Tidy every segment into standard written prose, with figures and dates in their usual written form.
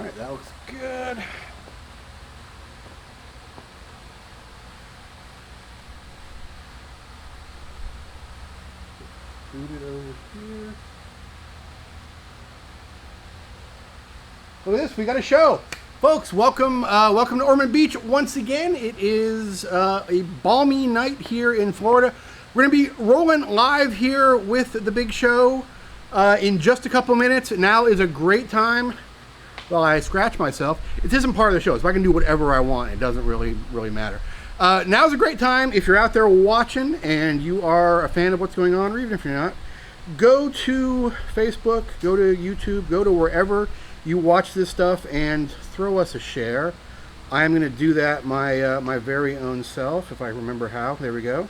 right, that looks good. Boot it over here. Look at this, we got a show. Folks, welcome to Ormond Beach once again. It is a balmy night here in Florida. We're going to be rolling live here with the big show in just a couple minutes. Now is a great time. Well, I scratch myself. It isn't part of the show, so I can do whatever I want. It doesn't really matter. Now's a great time if you're out there watching and you are a fan of what's going on, or even if you're not, go to Facebook, go to YouTube, go to wherever you watch this stuff and throw us a share. I'm going to do that my very own self, if I remember how. There we go.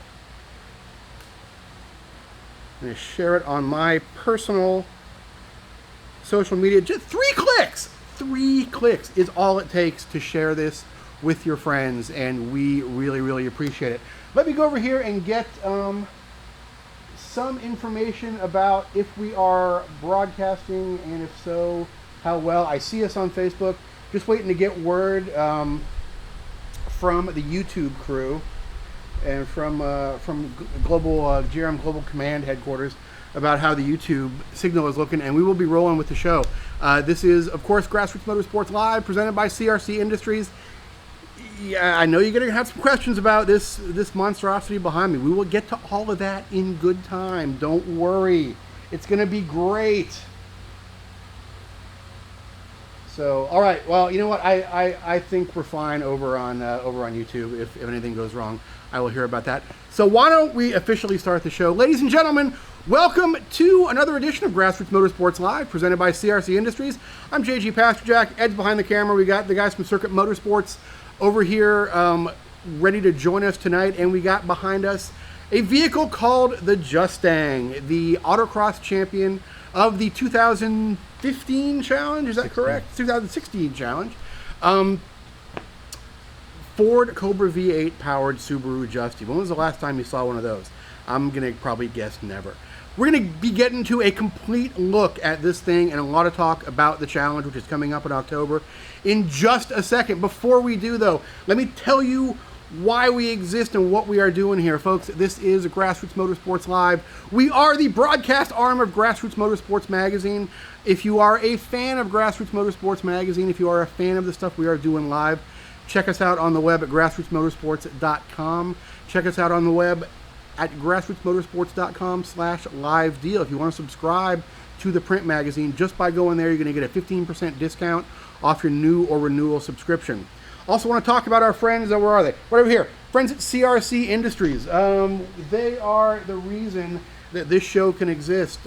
I'm going to share it on my personal social media. Just 3 clicks! 3 clicks is all it takes to share this with your friends, and we really appreciate it. Let me go over here and get some information about if we are broadcasting, and if so, how well. I see us on Facebook. Just waiting to get word from the YouTube crew and from Global GRM Global Command headquarters about how the YouTube signal is looking, and we will be rolling with the show. This is, of course, Grassroots Motorsports Live, presented by CRC Industries. Yeah, I know you're going to have some questions about this monstrosity behind me. We will get to all of that in good time. Don't worry. It's going to be great. So, all right. Well, you know what? I think we're fine over on YouTube. If anything goes wrong, I will hear about that. So why don't we officially start the show? Ladies and gentlemen, welcome to another edition of Grassroots Motorsports Live, presented by CRC Industries. I'm JG Pasterjack. Ed's behind the camera. We got the guys from Circuit Motorsports over here ready to join us tonight. And we got behind us a vehicle called the Justang, the autocross champion of the 2015 challenge. Is that correct? 2016 challenge. Ford Cobra V8-powered Subaru Justy. When was the last time you saw one of those? I'm going to probably guess never. We're going to be getting to a complete look at this thing and a lot of talk about the challenge, which is coming up in October, in just a second. Before we do, though, let me tell you why we exist and what we are doing here, folks. This is Grassroots Motorsports Live. We are the broadcast arm of Grassroots Motorsports Magazine. If you are a fan of Grassroots Motorsports Magazine, if you are a fan of the stuff we are doing live, check us out on the web at grassrootsmotorsports.com. Check us out on the web at grassrootsmotorsports.com/live deal. If you want to subscribe to the print magazine, just by going there, you're going to get a 15% discount off your new or renewal subscription. Also want to talk about our friends. Where are they? Right over here. Friends at CRC Industries. They are the reason that this show can exist.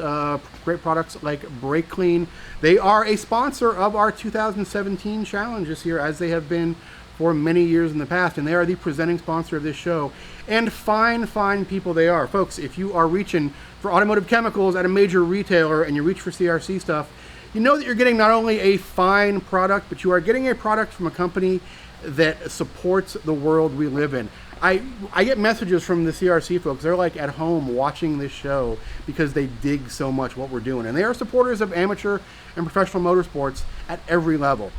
Great products like Brake Clean. They are a sponsor of our 2017 challenge this year, as they have been for many years in the past, and they are the presenting sponsor of this show. And fine people they are. Folks, if you are reaching for automotive chemicals at a major retailer and you reach for CRC stuff, you know that you're getting not only a fine product, but you are getting a product from a company that supports the world we live in. I get messages from the CRC folks. They're like at home watching this show because they dig so much what we're doing. And they are supporters of amateur and professional motorsports at every level.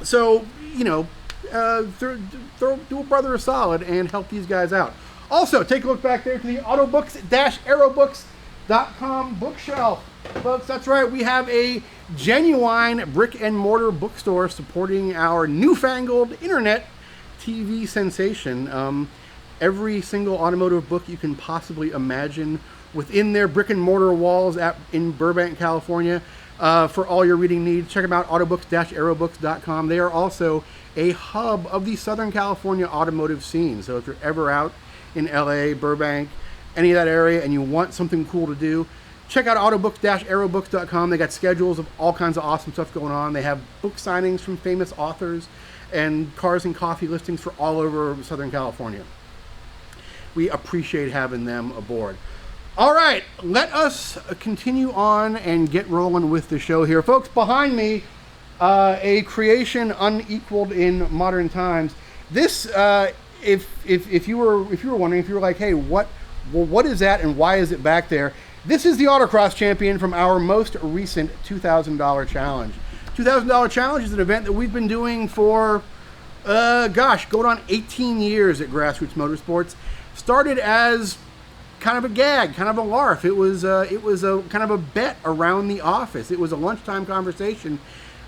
So, you know, do a brother a solid and help these guys out. Also, take a look back there to the autobooks-aerobooks.com bookshelf. Folks, that's right. We have a genuine brick and mortar bookstore supporting our newfangled internet TV sensation. Every single automotive book you can possibly imagine within their brick and mortar walls in Burbank, California, for all your reading needs. Check them out, autobooks-aerobooks.com. They are also a hub of the Southern California automotive scene. So if you're ever out in LA, Burbank, any of that area, and you want something cool to do, check out autobooks-aerobooks.com. They got schedules of all kinds of awesome stuff going on. They have book signings from famous authors and cars and coffee listings for all over Southern California. We appreciate having them aboard. All right, let us continue on and get rolling with the show here. Folks, behind me, a creation unequaled in modern times. This, if you were wondering, if you were like, hey, what is that and why is it back there? This is the autocross champion from our most recent $2,000 challenge. $2,000 Challenge is an event that we've been doing for, going on 18 years at Grassroots Motorsports. Started as kind of a gag, kind of a larf. It was a kind of a bet around the office. It was a lunchtime conversation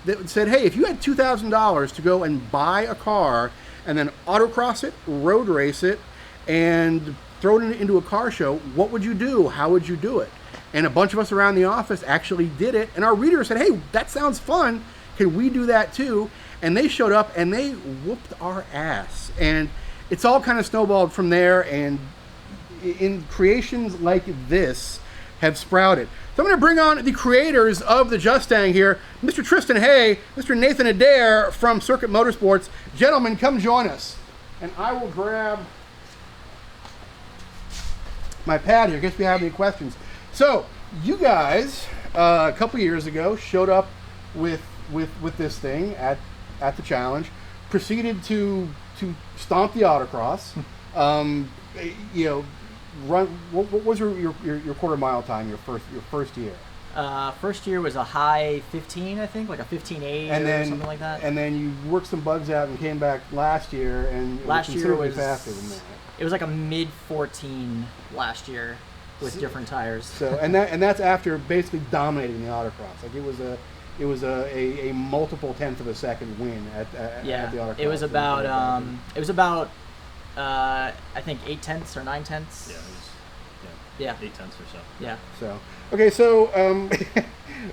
that said, hey, if you had $2,000 to go and buy a car and then autocross it, road race it, and throw it into a car show, what would you do? How would you do it? And a bunch of us around the office actually did it. And our readers said, hey, that sounds fun. Can we do that too? And they showed up and they whooped our ass. And it's all kind of snowballed from there. And in creations like this have sprouted. So I'm going to bring on the creators of the Justang here, Mr. Tristan Hay, Mr. Nathan Adair from Circuit Motorsports. Gentlemen, come join us. And I will grab my pad here in case we have any questions. So you guys, a couple years ago, showed up with this thing at the challenge, proceeded to stomp the autocross. Run. What was your quarter mile time? Your first year. First year was a high 15, I think, like a 15.8 or something like that. And then you worked some bugs out and came back last year, and last year was faster than that. It was like a mid 14 last year with different tires. So and that's after basically dominating the autocross. Like it was a multiple tenth of a second win at the autocross. It was about I think 8/10 or 9/10. Yeah. 8/10 or so. Yeah. So okay, so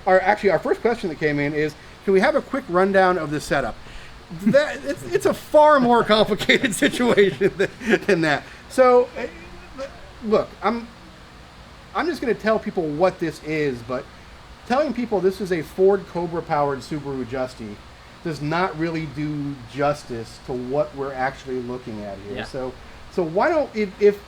our first question that came in is, can we have a quick rundown of the setup? It's a far more complicated situation than that. So look, I'm just going to tell people what this is, but telling people this is a Ford Cobra powered Subaru Justy does not really do justice to what we're actually looking at here. Yeah. So why don't, if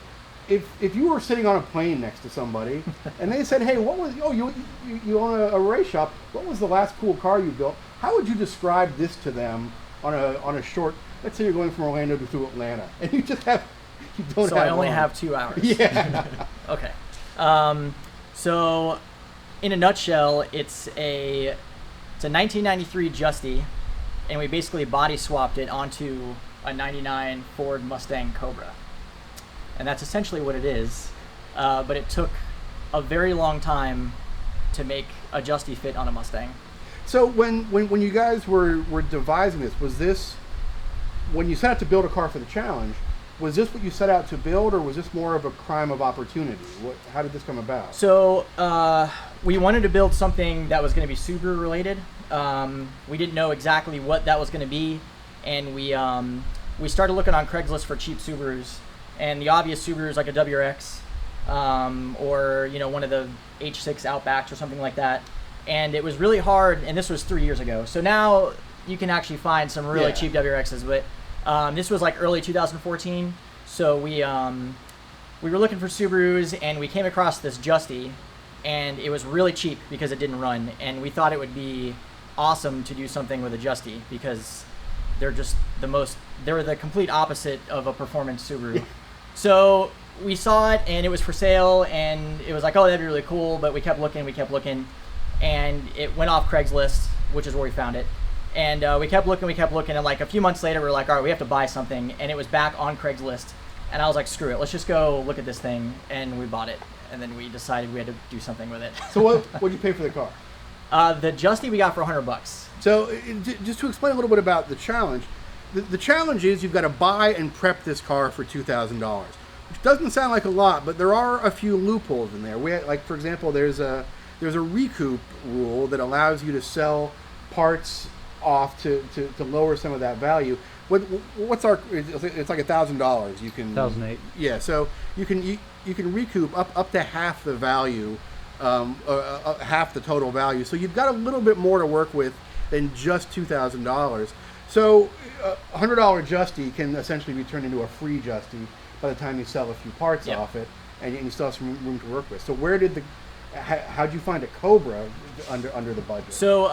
you were sitting on a plane next to somebody and they said, hey, you own a race shop, what was the last cool car you built? How would you describe this to them on a short, let's say you're going from Orlando to Atlanta, and you don't have I only have 2 hours. Yeah. Okay. So in a nutshell, it's a 1993 Justy, and we basically body swapped it onto a 99 Ford Mustang Cobra. And that's essentially what it is. But it took a very long time to make a Justy fit on a Mustang. So when you guys were devising this, was this, when you set out to build a car for the challenge, was this what you set out to build, or was this more of a crime of opportunity? How did this come about? So we wanted to build something that was going to be Subaru related. We didn't know exactly what that was going to be, and we started looking on Craigslist for cheap Subarus, and the obvious Subaru is like a WRX or one of the H6 Outbacks or something like that. And it was really hard, and this was 3 years ago. So now you can actually find some really cheap WRXs, but this was like early 2014. So we were looking for Subarus, and we came across this Justy, and it was really cheap because it didn't run. And we thought it would be awesome to do something with a Justy because they're just they're the complete opposite of a performance Subaru. So we saw it, and it was for sale, and it was like, oh, that'd be really cool. But we kept looking, and it went off Craigslist, which is where we found it. And we kept looking, and like a few months later, we were like, all right, we have to buy something. And it was back on Craigslist. And I was like, screw it, let's just go look at this thing. And we bought it. And then we decided we had to do something with it. So what did you pay for the car? The Justy we got for $100. So just to explain a little bit about the challenge, the challenge is you've got to buy and prep this car for $2,000, which doesn't sound like a lot, but there are a few loopholes in there. Like, for example, there's a recoup rule that allows you to sell parts off to lower some of that value. What's our? It's like $1,000. You can $1,008. Yeah, so you can recoup up to half the value, half the total value. So you've got a little bit more to work with than just $2,000. So a $100 Justy can essentially be turned into a free Justy by the time you sell a few parts off it, and you still have some room to work with. So how'd you find a Cobra under the budget? So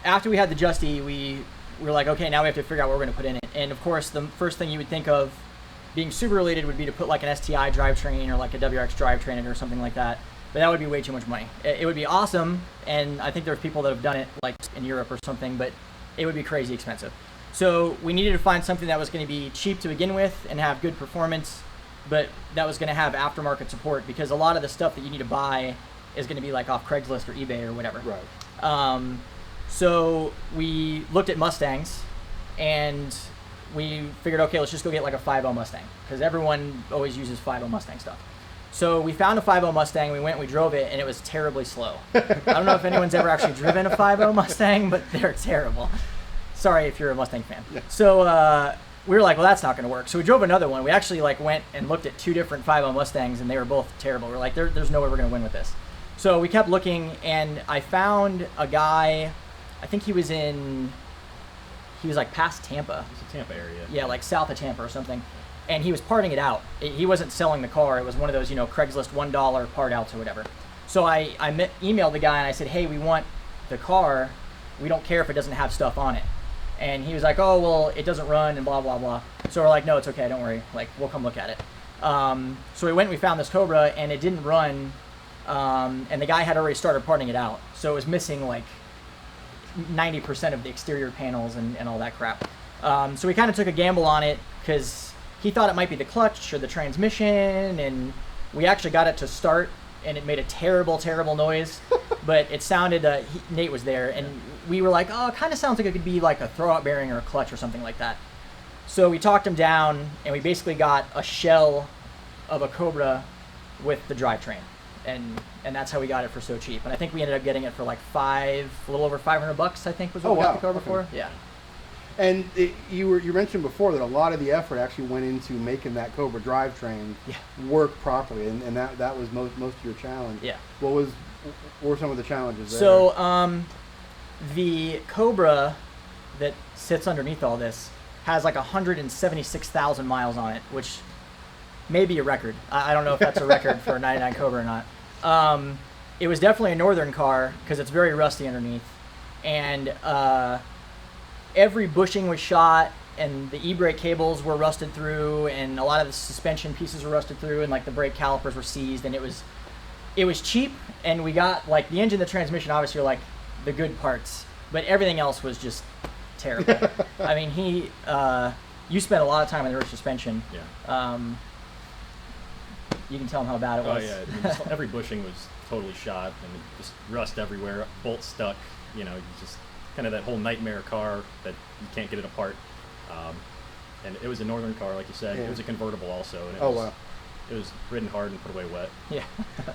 after we had the Justy, we were like, okay, now we have to figure out what we're going to put in it. And of course, the first thing you would think of being super related would be to put like an STI drivetrain or like a WRX drivetrain in it or something like that. but that would be way too much money. It would be awesome, and I think there's people that have done it like in Europe or something, but it would be crazy expensive. So we needed to find something that was going to be cheap to begin with and have good performance, but that was going to have aftermarket support, because a lot of the stuff that you need to buy is going to be like off Craigslist or eBay or whatever. Right. So we looked at Mustangs, and we figured, okay, let's just go get like a 5.0 Mustang, because everyone always uses 5.0 Mustang stuff. So we found a 5.0 Mustang, we went, we drove it, and it was terribly slow. I don't know if anyone's ever actually driven a 5.0 Mustang, but they're terrible. Sorry if you're a Mustang fan. Yeah. So we were like, well, that's not going to work. So we drove another one. We actually like went and looked at 2 different 5.0 Mustangs, and they were both terrible. We're like, there's no way we're going to win with this. So we kept looking, and I found a guy, I think he was like past Tampa. It's a Tampa area. Yeah, like south of Tampa or something. And he was parting it out. He wasn't selling the car. It was one of those, Craigslist $1 part outs or whatever. So I emailed the guy and I said, hey, we want the car. We don't care if it doesn't have stuff on it. And he was like, oh, well, it doesn't run and blah, blah, blah. So we're like, no, it's okay. Don't worry. Like, we'll come look at it. So we went and we found this Cobra, and it didn't run. And the guy had already started parting it out. So it was missing like 90% of the exterior panels and all that crap. So we kind of took a gamble on it, because he thought it might be the clutch or the transmission, and we actually got it to start, and it made a terrible, terrible noise. But it sounded, Nate was there, and we were like, oh, it kind of sounds like it could be like a throwout bearing or a clutch or something like that. So we talked him down, and we basically got a shell of a Cobra with the drivetrain. And that's how we got it for so cheap. And I think we ended up getting it for like a little over $500, I think, was what we got the Cobra for. Yeah. And you mentioned before that a lot of the effort actually went into making that Cobra drivetrain work properly, and that was most of your challenge. Yeah. What were some of the challenges there? So the Cobra that sits underneath all this has like 176,000 miles on it, which may be a record. I don't know if that's a record for a 99 Cobra or not. It was definitely a northern car, because it's very rusty underneath, and every bushing was shot, and the e-brake cables were rusted through, and a lot of the suspension pieces were rusted through, and like the brake calipers were seized, and it was cheap, and we got like the engine, the transmission obviously are like the good parts, but everything else was just terrible. I mean, you spent a lot of time on the rear suspension. Yeah. You can tell them how bad it was. Oh yeah, I mean, just every bushing was totally shot, and just rust everywhere, bolts stuck. Just kind of that whole nightmare car that you can't get it apart. And it was a northern car, like you said. Yeah. It was a convertible also, and wow. It was ridden hard and put away wet. Yeah.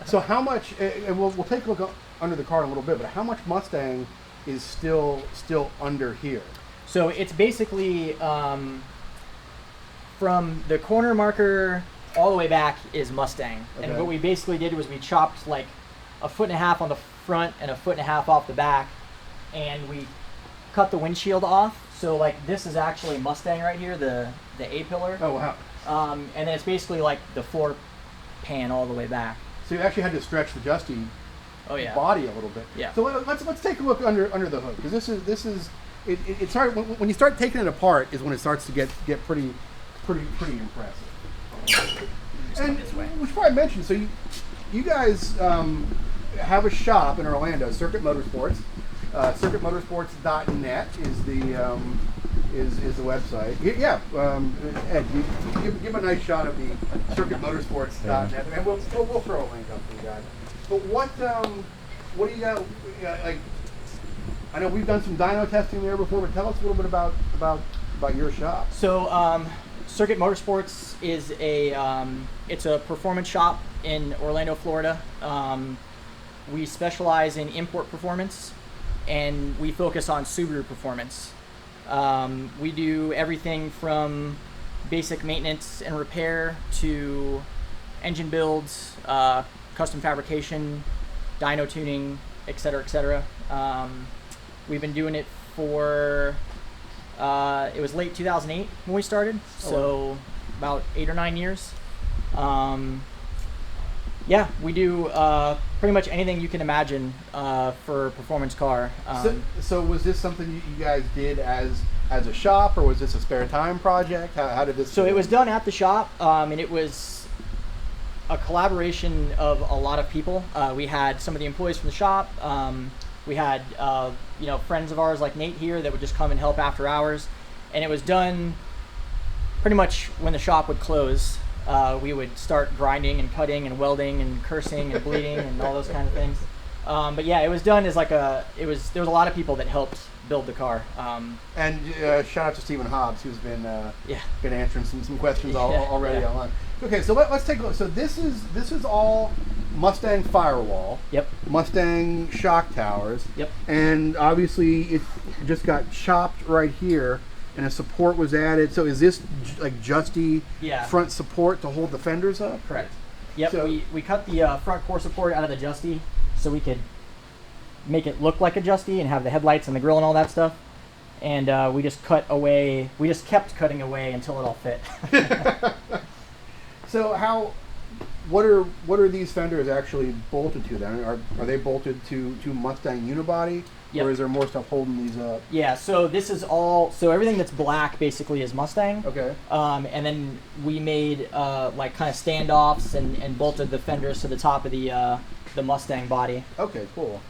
So how much? And we'll take a look under the car in a little bit. But how much Mustang is still under here? So it's basically from the corner marker all the way back is Mustang. Okay. And what we basically did was we chopped like 1.5 feet on the front and 1.5 feet off the back, and we cut the windshield off. So like this is actually Mustang right here, the A-pillar. Oh wow. And then it's basically like the floor pan all the way back. So you actually had to stretch the Justy body a little bit. Yeah. So let's take a look under the hood, because this is it's hard when you start taking it apart is when it starts to get pretty impressive. And we should probably mention, so you guys have a shop in Orlando, Circuit Motorsports. CircuitMotorsports.net is the website. Ed, give a nice shot of the CircuitMotorsports.net, and we'll throw a link up for you guys. But what do you got? Like, I know we've done some dyno testing there before, but tell us a little bit about your shop. So Circuit Motorsports is it's a performance shop in Orlando, Florida. We specialize in import performance, and we focus on Subaru performance. We do everything from basic maintenance and repair to engine builds, custom fabrication, dyno tuning, etc., etc. We've been doing it for it was late 2008 when we started, so about 8 or 9 years. We do pretty much anything you can imagine for a performance car. So was this something you guys did as a shop, or was this a spare time project? How did this? So it was done at the shop, and it was a collaboration of a lot of people. We had some of the employees from the shop. We had friends of ours like Nate here that would just come and help after hours, and it was done pretty much when the shop would close. We would start grinding and cutting and welding and cursing and bleeding and all those kind of things. But yeah, it was done as like there was a lot of people that helped build the car. And shout out to Stephen Hobbs, who's been answering some questions already online. Okay, so let's take a look. So this is all Mustang firewall. Yep. Mustang shock towers. Yep. And obviously it just got chopped right here, and a support was added. So is this like Justy front support to hold the fenders up? Correct. Yep. So we cut the front core support out of the Justy so we could make it look like a Justy and have the headlights and the grille and all that stuff. And we just cut away. We just kept cutting away until it all fit. So what are these fenders actually bolted to then? Are they bolted to Mustang unibody? Yep. Or is there more stuff holding these up? Yeah, so this is all, so everything that's black basically is Mustang. Okay. And then we made like kind of standoffs and bolted the fenders to the top of the Mustang body. Okay, cool.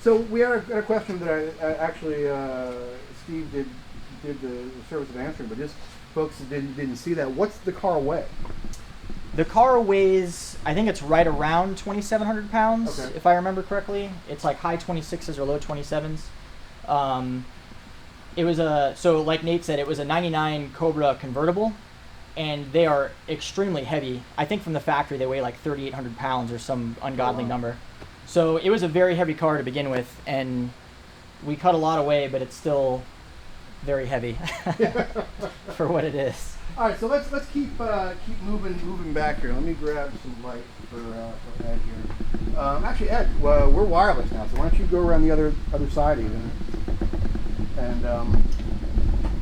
So we had a question that I actually Steve did the service of answering, but just folks that didn't see that. What's the car weigh? The car weighs, I think it's right around 2,700 pounds, if I remember correctly. It's like high 26s or low 27s. It was so like Nate said, it was a 99 Cobra convertible, and they are extremely heavy. I think from the factory they weigh like 3,800 pounds or some ungodly number. So it was a very heavy car to begin with, and we cut a lot away, but it's still very heavy for what it is. All right, so let's keep moving back here. Let me grab some light for Ed here. Actually, Ed, we're wireless now, so why don't you go around the other side even, and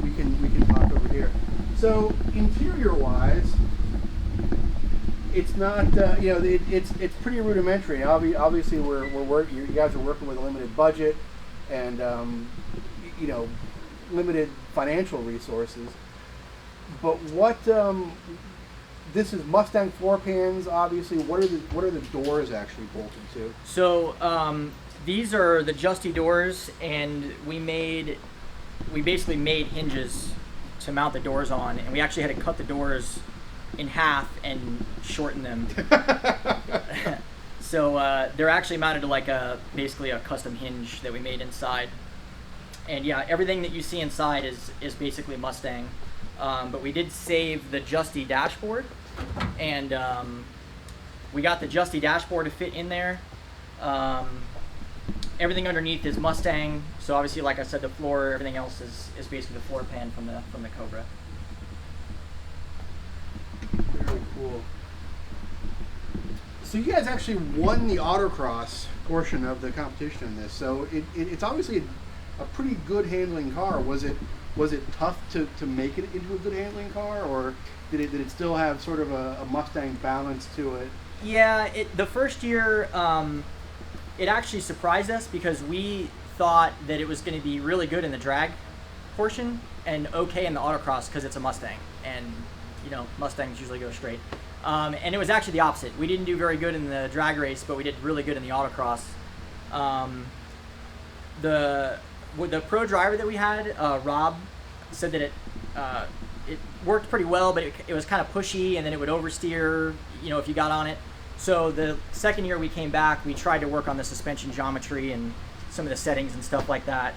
we can talk over here. So interior wise, it's not it's pretty rudimentary. Obviously, you guys are working with a limited budget and limited financial resources. But what this is Mustang floor pans. Obviously, what are the doors actually bolted to? So these are the Justy doors, and we basically made hinges to mount the doors on, and we actually had to cut the doors in half and shorten them. So they're actually mounted to like basically a custom hinge that we made inside. And yeah, everything that you see inside is basically Mustang. But we did save the Justy dashboard, and we got the Justy dashboard to fit in there. Everything underneath is Mustang, so obviously, like I said, the floor, everything else is basically the floor pan from the Cobra. Very cool. So you guys actually won the autocross portion of the competition in this, so it's obviously a pretty good handling car. Was it tough to make it into a good handling car, or did it still have sort of a Mustang balance to it? Yeah, the first year it actually surprised us because we thought that it was going to be really good in the drag portion and okay in the autocross because it's a Mustang, and Mustangs usually go straight. And it was actually the opposite. We didn't do very good in the drag race, but we did really good in the autocross. The pro driver that we had, Rob, said that it worked pretty well, but it was kind of pushy, and then it would oversteer, if you got on it. So the second year we came back, we tried to work on the suspension geometry and some of the settings and stuff like that.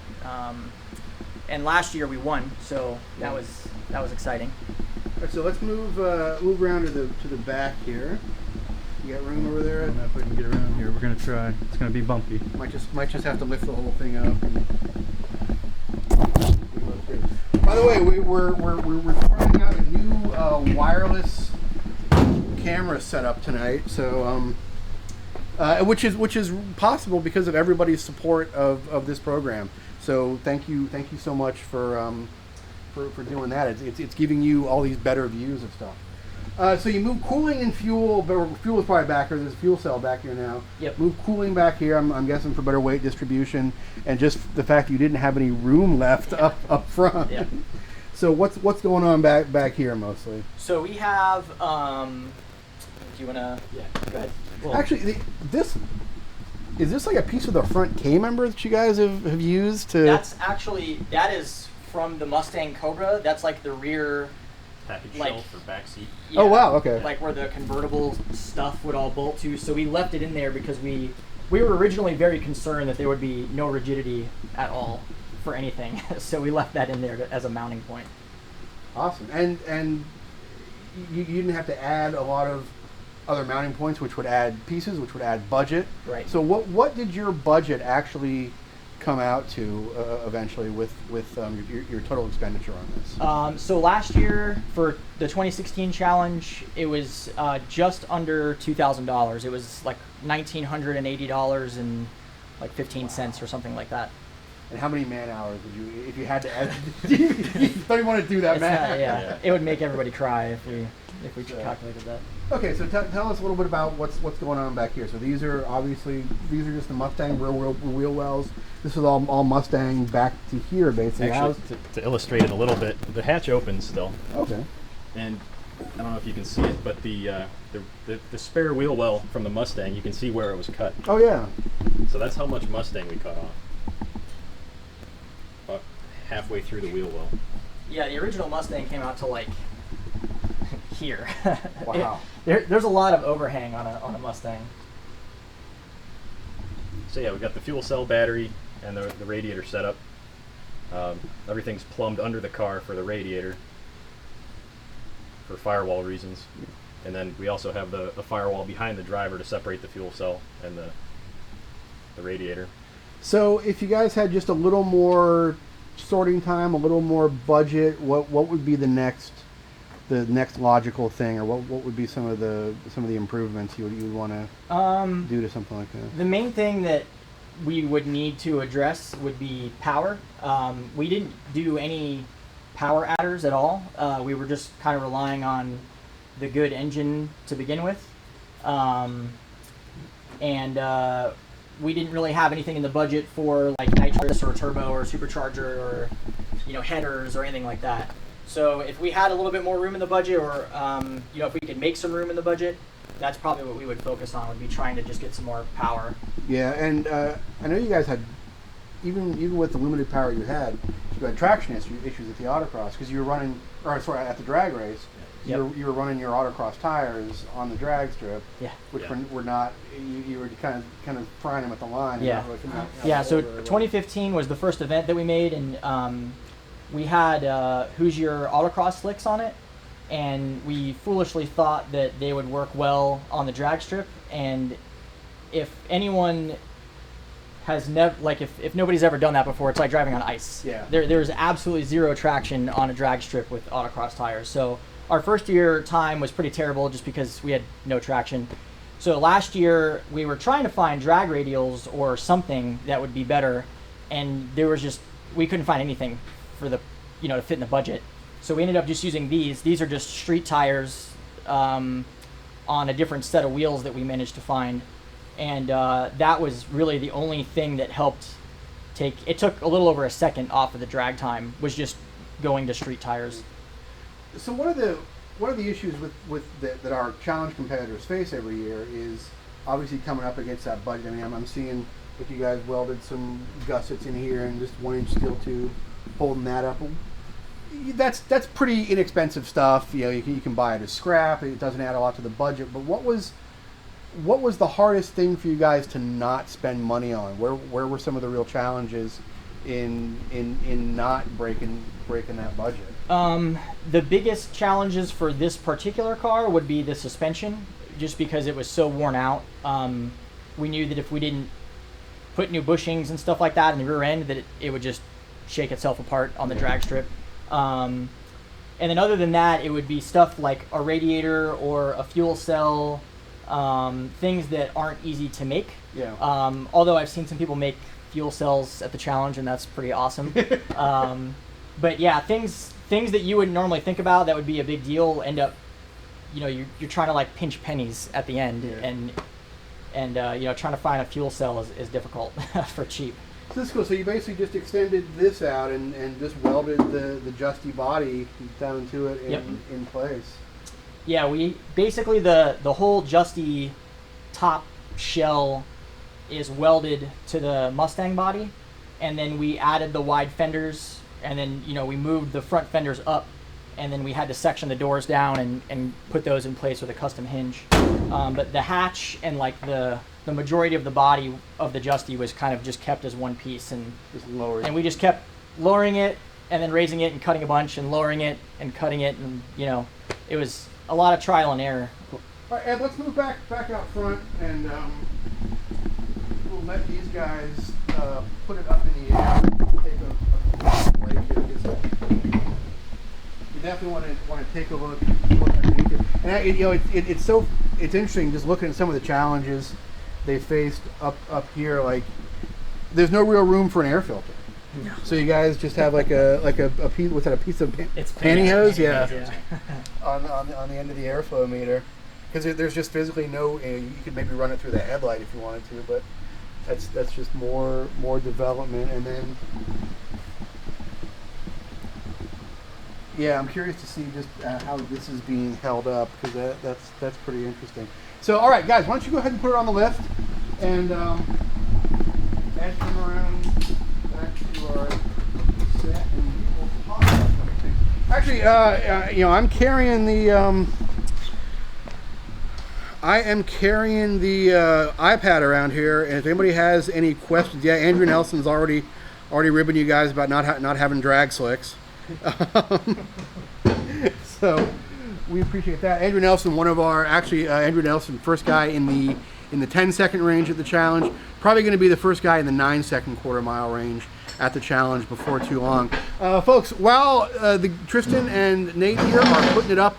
And last year we won, so that was exciting. All right, so let's move around to the back here. You got room over there? I don't know if we can get around here. We're gonna try. It's gonna be bumpy. Might just have to lift the whole thing up. By the way, we're trying out a new wireless camera setup tonight. So which is possible because of everybody's support of this program. So thank you so much for doing that. It's giving you all these better views of stuff. So you move cooling and fuel, but fuel is probably back here. There's a fuel cell back here now. Yep. Move cooling back here, I'm guessing for better weight distribution, and just the fact that you didn't have any room left up front. Yep. So what's going on back here mostly? So we have, you wanna, Yeah. go ahead. Well, Actually, this is this like a piece of the front K member that you guys have used to? That is from the Mustang Cobra. That's like the rear. package like- shelf or back seat. Oh, wow, okay. Like where the convertible stuff would all bolt to. So we left it in there because we were originally very concerned that there would be no rigidity at all for anything. So we left that in there as a mounting point. Awesome. And you didn't have to add a lot of other mounting points, which would add pieces, which would add budget. Right. So what did your budget actually come out to eventually with your total expenditure on this? So last year for the 2016 challenge, it was just under $2,000. It was like $1,980 and like 15 cents or something like that. And how many man hours would you, if you had to add? You don't even want to do that It's math. not- yeah, it would make everybody cry if we Yeah. calculated that. Okay, so tell us a little bit about what's going on back here. So these are just the Mustang rear wheel wells. This is all Mustang back to here, basically. Actually, to illustrate it a little bit, the hatch opens still, Okay. and I don't know if you can see it, but the spare wheel well from the Mustang, you can see where it was cut. Oh yeah. So that's how much Mustang we cut off. About halfway through the wheel well. Yeah, the original Mustang came out to like here. Wow. There's a lot of overhang on a Mustang. So yeah, we got the fuel cell battery and the radiator setup. Everything's plumbed under the car for the radiator for firewall reasons. And then we also have the firewall behind the driver to separate the fuel cell and the radiator. So if you guys had just a little more sorting time, a little more budget, what would be the next logical thing, or what would be some of the improvements you would want to do to something like that? The main thing that we would need to address would be power. We didn't do any power adders at all. We were just kind of relying on the good engine to begin with. We didn't really have anything in the budget for like nitrous or turbo or supercharger or headers or anything like that. So if we had a little bit more room in the budget, or if we could make some room in the budget, that's probably what we would focus on. Would be trying to just get some more power. Yeah, and I know you guys had even with the limited power you had traction issues at the autocross because you were running, at the drag race. Yep. You were running your autocross tires on the drag strip, Yeah. which Yeah. were not. You were kind of frying them at the line. and Yeah. not really coming out Yeah, so over or whatever. 2015 was the first event that we made, and we had Hoosier autocross slicks on it, and we foolishly thought that they would work well on the drag strip. And if anyone has never, if nobody's ever done that before, it's like driving on ice. Yeah. There's absolutely zero traction on a drag strip with autocross tires. So our first year time was pretty terrible just because we had no traction. So last year we were trying to find drag radials or something that would be better, and we couldn't find anything for the to fit in the budget. So we ended up just using these. These are just street tires on a different set of wheels that we managed to find, and that was really the only thing that helped it took a little over a second off of the drag time, was just going to street tires. So one of the issues that our challenge competitors face every year is obviously coming up against that budget. I mean, I'm seeing if you guys welded some gussets in here and just 1-inch steel tube, holding that up. That's pretty inexpensive stuff. You can buy it as scrap. It doesn't add a lot to the budget. But what was the hardest thing for you guys to not spend money on? Where were some of the real challenges in not breaking that budget? The biggest challenges for this particular car would be the suspension, just because it was so worn out. We knew that if we didn't put new bushings and stuff like that in the rear end, that it would just shake itself apart on the drag strip. And then other than that, it would be stuff like a radiator or a fuel cell, things that aren't easy to make. Yeah. Although I've seen some people make fuel cells at the challenge, and that's pretty awesome. But yeah, things that you wouldn't normally think about that would be a big deal end up, you're trying to like pinch pennies at the end, Yeah. and trying to find a fuel cell is difficult for cheap. So this is cool. So you basically just extended this out and just welded the Justy body down to it Yep. in place. Yeah, we basically the whole Justy top shell is welded to the Mustang body, and then we added the wide fenders, and then we moved the front fenders up, and then we had to section the doors down and put those in place with a custom hinge. But the hatch and like the majority of the body of the Justy was kind of just kept as one piece, and Just lowered. we just kept lowering it and then raising it and cutting a bunch and lowering it and cutting it, and it was a lot of trial and error. All right, Ed, let's move back out front, and we'll let these guys put it up in the air. Take a break here, because you definitely want to take a look underneath it. And it's interesting just looking at some of the challenges they faced up here. Like, there's no real room for an air filter. No. So you guys just have like a piece, what's that, a piece of It's pantyhose? Yeah. Yeah. on the end of the airflow meter, because there's just physically no. You could maybe run it through the headlight if you wanted to, but that's just more development. And then I'm curious to see just how this is being held up, because that's pretty interesting. So all right, guys, why don't you go ahead and put it on the lift, and Ed, come around back to our set, and we will talk about something. Actually, I'm carrying the iPad around here, and if anybody has any questions, Andrew Nelson's already ribbing you guys about not having drag slicks. So we appreciate that. Andrew Nelson, Andrew Nelson, first guy in the 10-second range at the challenge, probably going to be the first guy in the 9-second quarter-mile range at the challenge before too long. Folks, while Tristan and Nate here are putting it up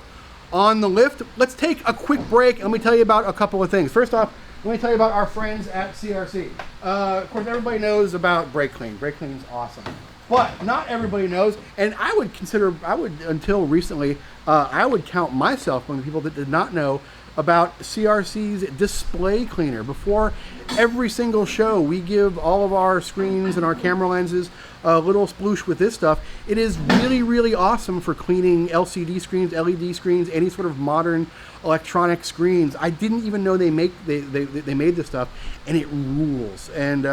on the lift, let's take a quick break and let me tell you about a couple of things. First off, let me tell you about our friends at CRC. Of course, everybody knows about Brake Clean. Brake Clean is awesome. But not everybody knows, and until recently, I would count myself among the people that did not know about CRC's display cleaner. Before every single show, we give all of our screens and our camera lenses a little sploosh with this stuff. It is really, really awesome for cleaning LCD screens, LED screens, any sort of modern electronic screens. I didn't even know they made this stuff, and it rules. And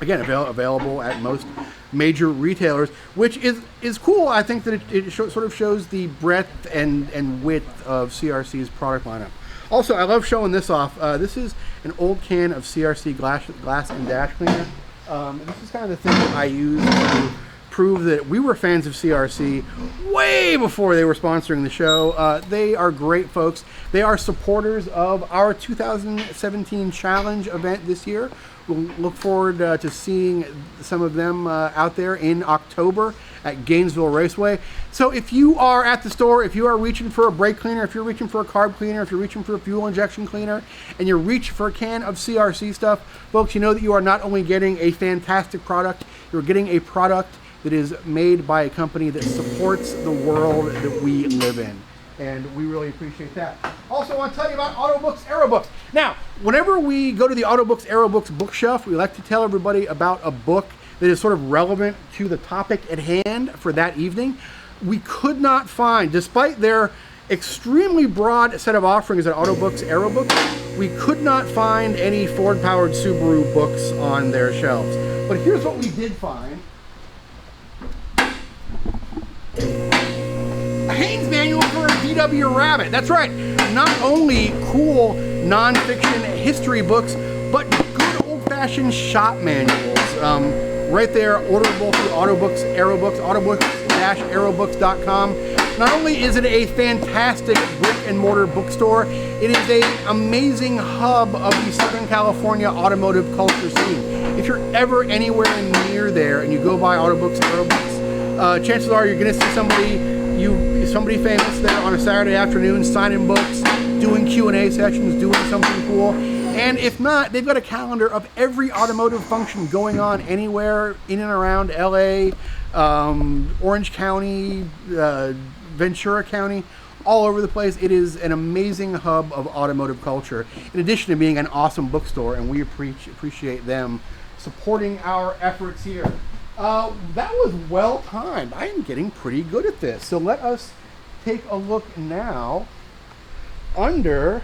again, available at most major retailers, which is cool. I think that it sort of shows the breadth and width of CRC's product lineup. Also, I love showing this off. This is an old can of CRC glass and dash cleaner. This is kind of the thing that I use to prove that we were fans of CRC way before they were sponsoring the show. They are great folks. They are supporters of our 2017 challenge event this year. We'll look forward to seeing some of them out there in October at Gainesville Raceway. So if you are at the store, if you are reaching for a brake cleaner, if you're reaching for a carb cleaner, if you're reaching for a fuel injection cleaner, and you're reaching for a can of CRC stuff, folks, you know that you are not only getting a fantastic product, you're getting a product that is made by a company that supports the world that we live in. And we really appreciate that. Also, I want to tell you about Autobooks Aerobooks. Now, whenever we go to the Autobooks Aerobooks bookshelf, we like to tell everybody about a book that is sort of relevant to the topic at hand for that evening. We could not find, despite their extremely broad set of offerings at Autobooks Aerobooks, we could not find any Ford-powered Subaru books on their shelves. But here's what we did find. A Haynes manual for a VW Rabbit. That's right. Not only cool nonfiction history books, but good old-fashioned shop manuals. Right there, orderable through Autobooks Aerobooks, autobooks-aerobooks.com. Not only is it a fantastic brick and mortar bookstore, it is an amazing hub of the Southern California automotive culture scene. If you're ever anywhere near there and you go by Autobooks Aerobooks, chances are you're going to see somebody famous there on a Saturday afternoon signing books, doing Q&A sessions, doing something cool. And if not, they've got a calendar of every automotive function going on anywhere in and around LA, Orange County, Ventura County, all over the place. It is an amazing hub of automotive culture, in addition to being an awesome bookstore, and we appreciate them supporting our efforts here. That was well timed. I am getting pretty good at this. So let us take a look now under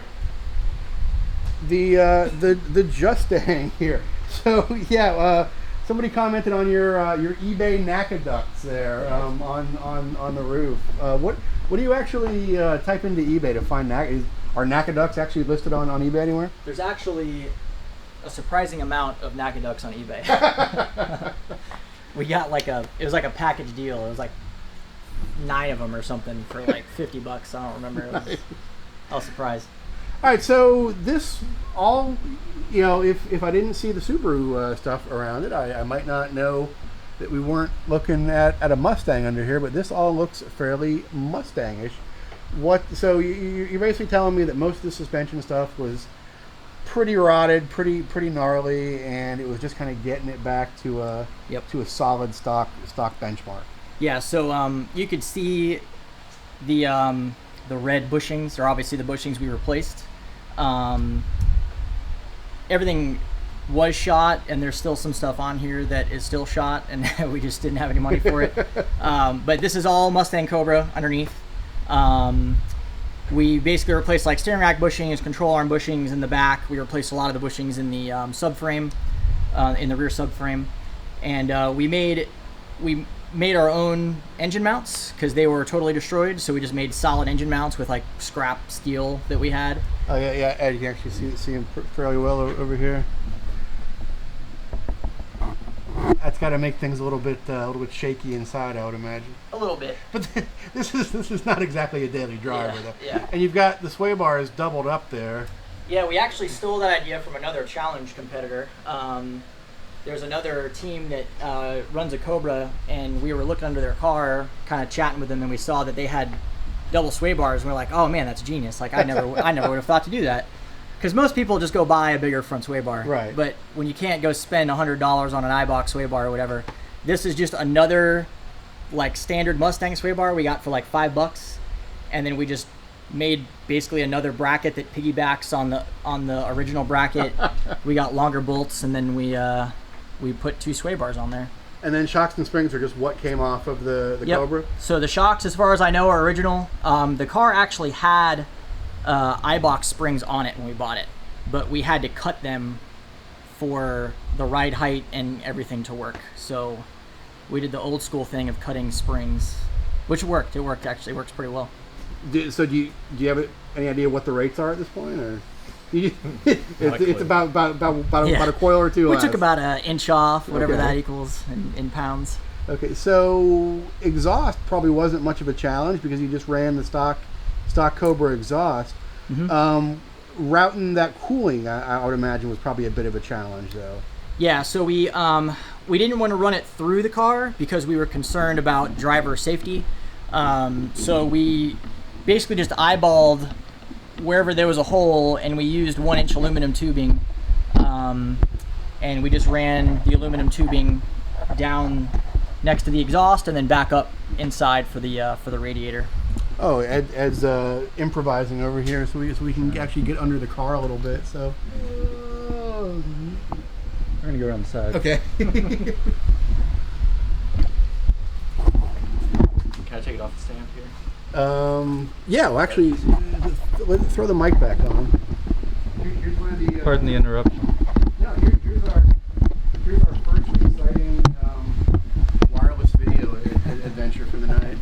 the Justang here. So yeah, somebody commented on your eBay NACA ducts there on the roof. What do you actually type into eBay to find NACA? Are NACA ducts actually listed on eBay anywhere? There's actually a surprising amount of NACA ducts on eBay. We got it was like a package deal. It was like 9 of them or something for like $50. I don't remember. I was surprised. All right, so this all, if I didn't see the Subaru stuff around it, I might not know that we weren't looking at a Mustang under here, but this all looks fairly Mustangish. So you're basically telling me that most of the suspension stuff was pretty rotted, pretty gnarly, and it was just kind of getting it back to a solid stock benchmark. Yeah. So you could see the red bushings are obviously the bushings we replaced. Everything was shot, and there's still some stuff on here that is still shot, and we just didn't have any money for it. But this is all Mustang Cobra underneath. We basically replaced like steering rack bushings, control arm bushings in the back. We replaced a lot of the bushings in the subframe, in the rear subframe, and we made our own engine mounts because they were totally destroyed. So we just made solid engine mounts with like scrap steel that we had. Oh yeah, Ed, you can actually see them fairly well over here. That's got to make things a little bit shaky inside, I would imagine. A little bit. But this is not exactly a daily driver, though. Yeah. And you've got the sway bars doubled up there. Yeah, we actually stole that idea from another challenge competitor. There's another team that runs a Cobra, and we were looking under their car, kind of chatting with them, and we saw that they had double sway bars, and we're like, oh man, that's genius. Like I never would have thought to do that. Because most people just go buy a bigger front sway bar. Right. But when you can't go spend $100 on an iBox sway bar or whatever, this is just another like standard Mustang sway bar we got for like $5, and then we just made basically another bracket that piggybacks on the original bracket. We got longer bolts, and then we put 2 sway bars on there. And then shocks and springs are just what came off of the Cobra? So the shocks, as far as I know, are original. The car actually had iBox springs on it when we bought it, but we had to cut them for the ride height and everything to work. So we did the old school thing of cutting springs, which worked. It worked, actually. It works pretty well. So do you have any idea what the rates are at this point, or it's about a coil or two? We took about an inch off, whatever that equals in pounds. Okay, so exhaust probably wasn't much of a challenge because you just ran the stock Cobra exhaust. Mm-hmm. Routing that cooling, I would imagine, was probably a bit of a challenge, though. Yeah, so we didn't want to run it through the car because we were concerned about driver safety. So we basically just eyeballed wherever there was a hole, and we used 1-inch aluminum tubing, and we just ran the aluminum tubing down next to the exhaust and then back up inside for the radiator. Oh, Ed's improvising over here, so we can actually get under the car a little bit. So we're gonna go around the side. Okay. Can I take it off the stand here? Yeah. Well, actually, let's throw the mic back on. Here's one of the. Pardon the interruption. No, here's our first exciting wireless video adventure for the night.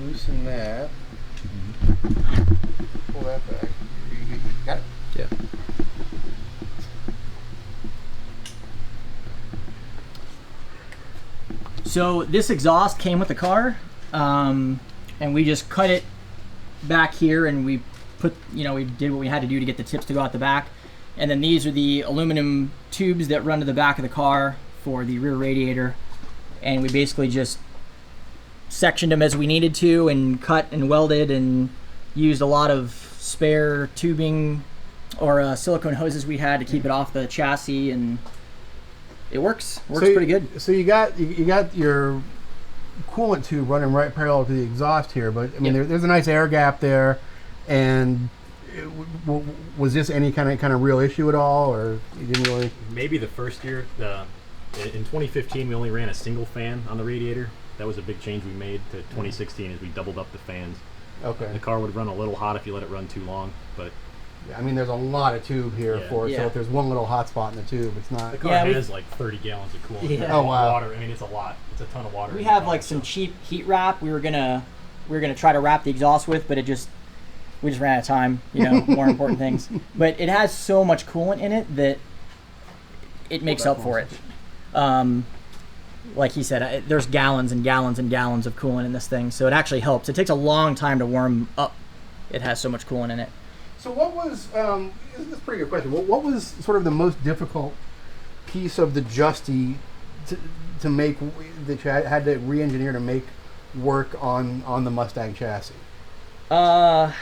Loosen that. Pull that back. You got it? Yeah. So this exhaust came with the car, and we just cut it back here, and we did what we had to do to get the tips to go out the back. And then these are the aluminum tubes that run to the back of the car for the rear radiator, and we basically just sectioned them as we needed to and cut and welded and used a lot of spare tubing or silicone hoses we had to keep it off the chassis, and it works pretty good. So you got your coolant tube running right parallel to the exhaust here, but I mean there's a nice air gap there, and was this any kind of real issue at all, or you didn't really? Maybe the first year. In 2015, we only ran a single fan on the radiator, That was a big change we made to 2016 is we doubled up the fans. Okay. The car would run a little hot if you let it run too long, but Yeah, I mean, there's a lot of tube here for it, so Yeah. if there's one little hot spot in the tube, it's not. the car has like 30 gallons of coolant. Yeah. There's Oh, wow. Water. I mean, it's a lot. It's a ton of water. We in the have car, like some so- cheap heat wrap we were gonna try to wrap the exhaust with, but we just ran out of time, more important things. But it has so much coolant in it that it makes up for it. Like he said, there's gallons and gallons and gallons of coolant in this thing, so it actually helps. It takes a long time to warm up. It has so much coolant in it. So what was, this is a pretty good question. What was sort of the most difficult piece of the Justy to make, that you had to re-engineer to make work on the Mustang chassis? I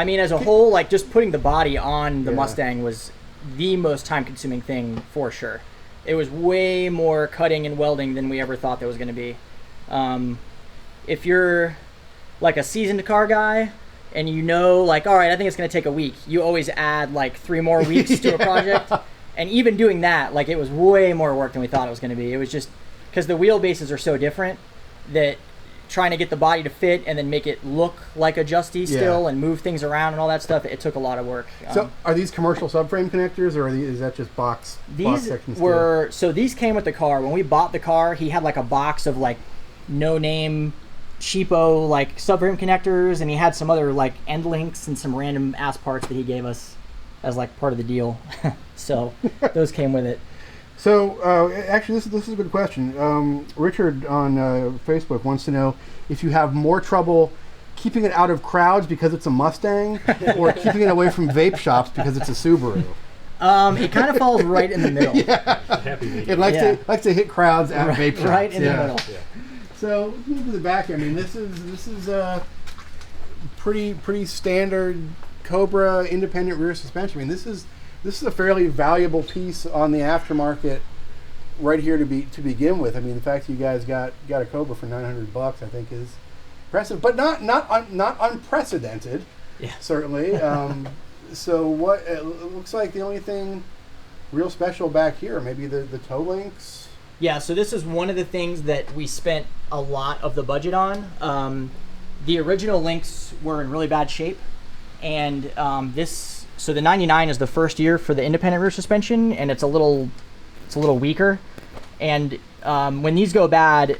mean, as a whole, like just putting the body on the Yeah. Mustang was the most time-consuming thing for sure. It was way more cutting and welding than we ever thought there was going to be. If you're like a seasoned car guy and like, all right, I think it's going to take a week, you always add like 3 more weeks to a project. And even doing that, like it was way more work than we thought it was going to be. It was just because the wheelbases are so different that trying to get the body to fit and then make it look like a Justy still and move things around and all that stuff, it took a lot of work. So are these commercial subframe connectors, or is that just box sections? So these came with the car. When we bought the car, he had like a box of like no-name, cheapo like subframe connectors, and he had some other like end links and some random ass parts that he gave us as like part of the deal. So those came with it. So actually, this is a good question. Richard on Facebook wants to know if you have more trouble keeping it out of crowds because it's a Mustang, or keeping it away from vape shops because it's a Subaru. It kind of falls right in the middle. Happy medium. It likes to hit crowds at vape shops. Right in the middle. Yeah. So let's move to the back. I mean, this is a pretty standard Cobra independent rear suspension. I mean, this is a fairly valuable piece on the aftermarket right here to begin with. I mean, the fact that you guys got a Cobra for $900, I think, is impressive, but not unprecedented. Yeah. Certainly. So what it looks like the only thing real special back here, maybe the toe links. Yeah, so this is one of the things that we spent a lot of the budget on. The original links were in really bad shape, and so the 99 is the first year for the independent rear suspension, and it's a little weaker. And when these go bad,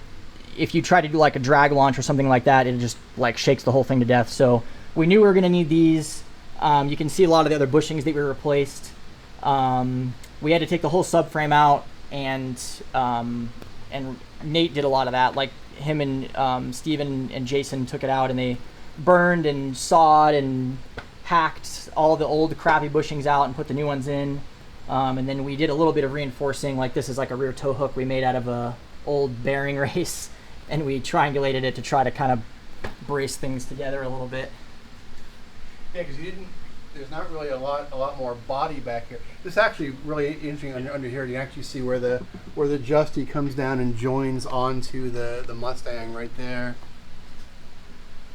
if you try to do like a drag launch or something like that, it just like shakes the whole thing to death. So we knew we were going to need these. You can see a lot of the other bushings that we replaced. We had to take the whole subframe out, and Nate did a lot of that. Like him and Steven and Jason took it out, and they burned and sawed and hacked all the old crappy bushings out and put the new ones in. And then we did a little bit of reinforcing. Like this is like a rear tow hook we made out of a old bearing race, and we triangulated it to try to kind of brace things together a little bit. Yeah, because there's not really a lot more body back here. This is actually really interesting under here. You can actually see where the Justy comes down and joins onto the Mustang right there.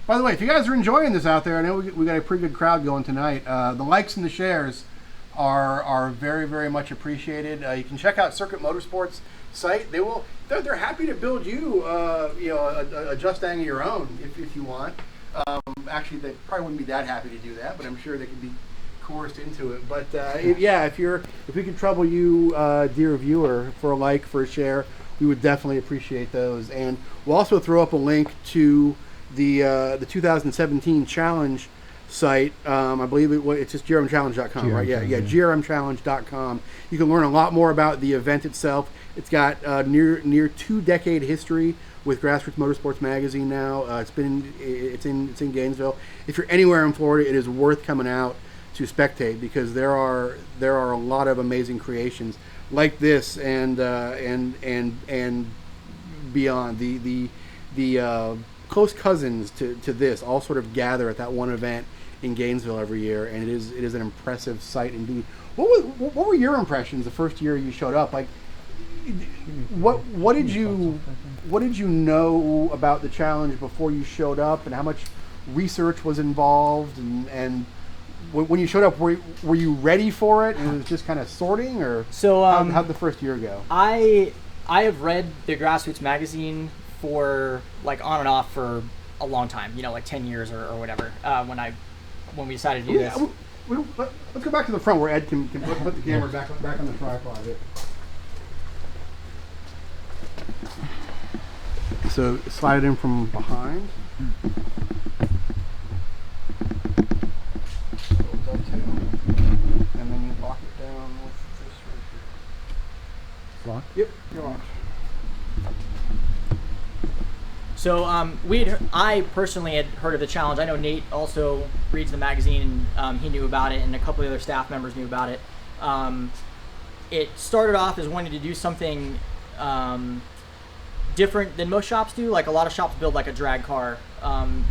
By the way, if you guys are enjoying this out there, I know we got a pretty good crowd going tonight. The likes and the shares are very, very much appreciated. You can check out Circuit Motorsports site. They're happy to build you a Justang of your own if you want. Actually, they probably wouldn't be that happy to do that, but I'm sure they could be coerced into it. But if we can trouble you, dear viewer, for a like, for a share, we would definitely appreciate those. And we'll also throw up a link to the 2017 challenge site. I believe it's just grmchallenge.com, right? Yeah, grmchallenge.com. You can learn a lot more about the event itself. It's got near 2-decade history with Grassroots Motorsports magazine now. It's in Gainesville. If you're anywhere in Florida, it is worth coming out to spectate, because there are a lot of amazing creations like this and beyond. The close cousins to this all sort of gather at that one event in Gainesville every year, and it is an impressive sight indeed. What were your impressions the first year you showed up? Like, what did you know about the challenge before you showed up, and how much research was involved? And when you showed up, were you ready for it, and it was just kind of sorting, or so how'd the first year go? I have read the Grassroots magazine for like on and off for a long time, you know, like 10 years or whatever, when we decided to do this. Let's go back to the front where Ed can put the camera back on the tripod here. So slide it in from behind. And then you lock it down with this right here. Lock? Yep, you're locked. So I personally had heard of the challenge. I know Nate also reads the magazine, and he knew about it, and a couple of other staff members knew about it. It started off as wanting to do something different than most shops do. Like a lot of shops build like a drag car.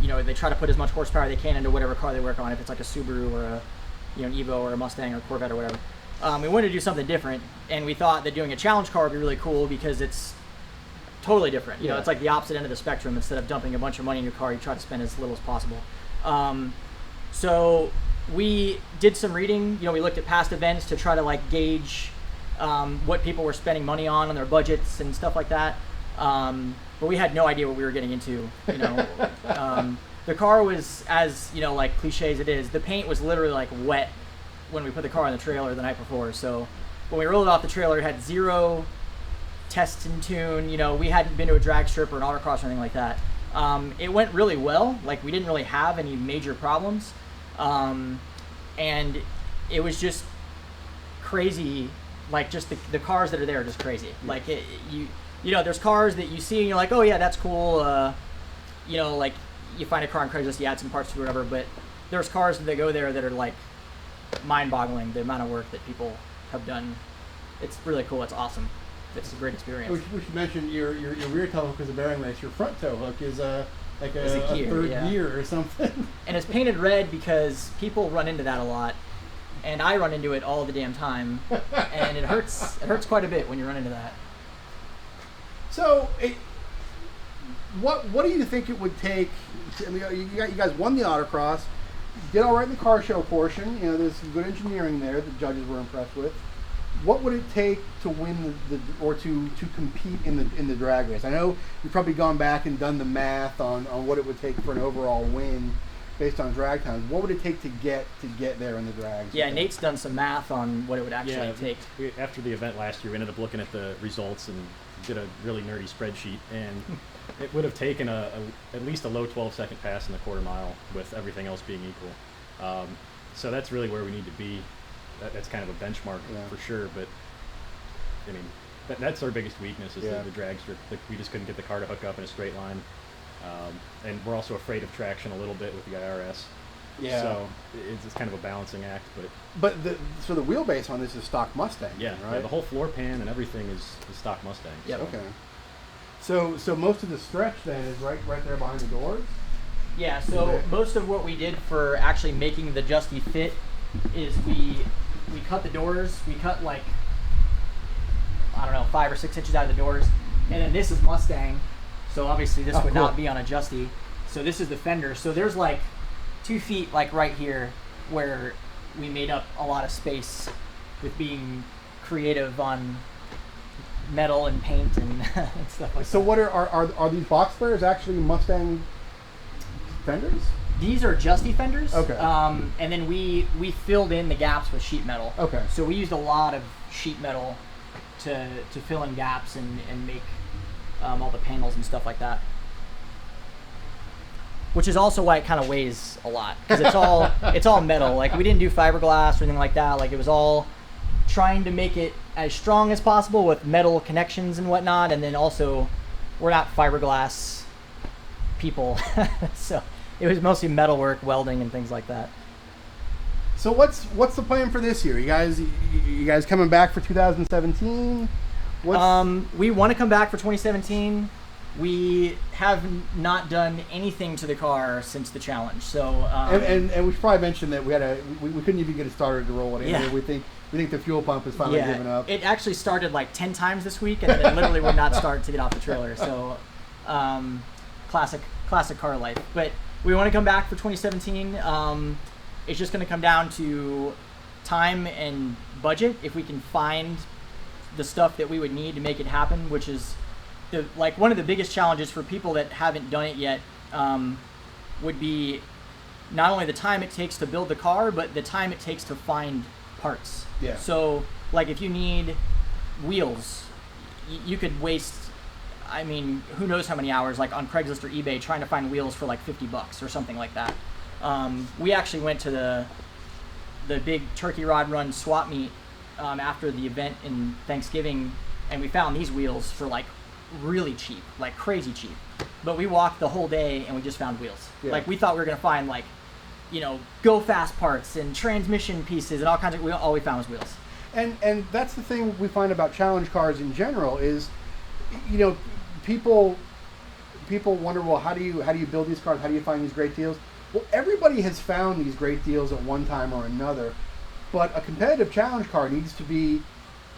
You know, they try to put as much horsepower they can into whatever car they work on. If it's like a Subaru or a, you know, an Evo or a Mustang or Corvette or whatever. We wanted to do something different, and we thought that doing a challenge car would be really cool because it's totally different. You know, it's like the opposite end of the spectrum. Instead of dumping a bunch of money in your car, you try to spend as little as possible. So we did some reading. You know, we looked at past events to try to like gauge what people were spending money on their budgets and stuff like that. But we had no idea what we were getting into. You know, the car was, as you know, like cliche as it is, the paint was literally like wet when we put the car on the trailer the night before. So when we rolled it off the trailer, it had zero test and tune. You know, we hadn't been to a drag strip or an autocross or anything like that. It went really well. Like we didn't really have any major problems, and it was just crazy. Like just the cars that are there are just crazy. Like you know, there's cars that you see and you're like, oh yeah, that's cool. You know, like you find a car on Craigslist, you add some parts to it or whatever. But there's cars that go there that are like mind-boggling. The amount of work that people have done. It's really cool. It's awesome. It's a great experience. We should mention your rear toe hook is a bearing race. Your front toe hook is like a gear, third gear or something. And it's painted red because people run into that a lot, and I run into it all the damn time, and it hurts. It hurts quite a bit when you run into that. So, what do you think it would take? I mean, you guys won the autocross, did all right in the car show portion. You know, there's some good engineering there that judges were impressed with. What would it take to win or to compete in the drag race? I know you've probably gone back and done the math on what it would take for an overall win based on drag times. What would it take to get there in the drags? Yeah, Nate's done some math on what it would actually take. After the event last year, we ended up looking at the results and did a really nerdy spreadsheet, and it would have taken at least a low 12-second pass in the quarter mile with everything else being equal. So that's really where we need to be. That's kind of a benchmark for sure, but I mean that's our biggest weakness is the drag strip. Like, we just couldn't get the car to hook up in a straight line, and we're also afraid of traction a little bit with the IRS. Yeah. So it's kind of a balancing act, but so the wheelbase on this is stock Mustang. Yeah, right. Yeah, the whole floor pan and everything is stock Mustang. Yeah. So. Okay. So most of the stretch then is right there behind the doors. Yeah. So most of what we did for actually making the Justy fit is we cut the doors. We cut like, I don't know, 5 or 6 inches out of the doors, and then this is Mustang, so obviously this would not be on a Justy. So this is the fender. So there's like 2 feet like right here where we made up a lot of space with being creative on metal and paint and, and stuff like that. So what are these box flares actually Mustang fenders? These are Justy fenders. Okay. And then we filled in the gaps with sheet metal. Okay. So we used a lot of sheet metal to fill in gaps and make all the panels and stuff like that. Which is also why it kind of weighs a lot, because it's all metal. Like, we didn't do fiberglass or anything like that. Like, it was all trying to make it as strong as possible with metal connections and whatnot. And then also, we're not fiberglass people, so it was mostly metalwork, welding, and things like that. So what's the plan for this year? You guys coming back for 2017? We want to come back for 2017. We have not done anything to the car since the challenge. So and we should probably mention that we couldn't even get it started to roll it in. Yeah. We think the fuel pump is finally giving up. It actually started like 10 times this week, and it literally would not start to get off the trailer. So classic car life. But we want to come back for 2017. It's just going to come down to time and budget. If we can find the stuff that we would need to make it happen, which is one of the biggest challenges for people that haven't done it yet would be not only the time it takes to build the car, but the time it takes to find parts. Yeah. So like if you need wheels, you could waste, I mean, who knows how many hours like on Craigslist or eBay trying to find wheels for like $50 or something like that. We actually went to the big turkey rod run swap meet after the event in Thanksgiving, and we found these wheels for like really cheap, like crazy cheap. But we walked the whole day and we just found wheels. Yeah. Like we thought we were gonna find like, go fast parts and transmission pieces and all kinds of. All we found was wheels. And that's the thing we find about challenge cars in general is, people wonder, well, how do you build these cars? How do you find these great deals? Well, everybody has found these great deals at one time or another, but a competitive challenge car needs to be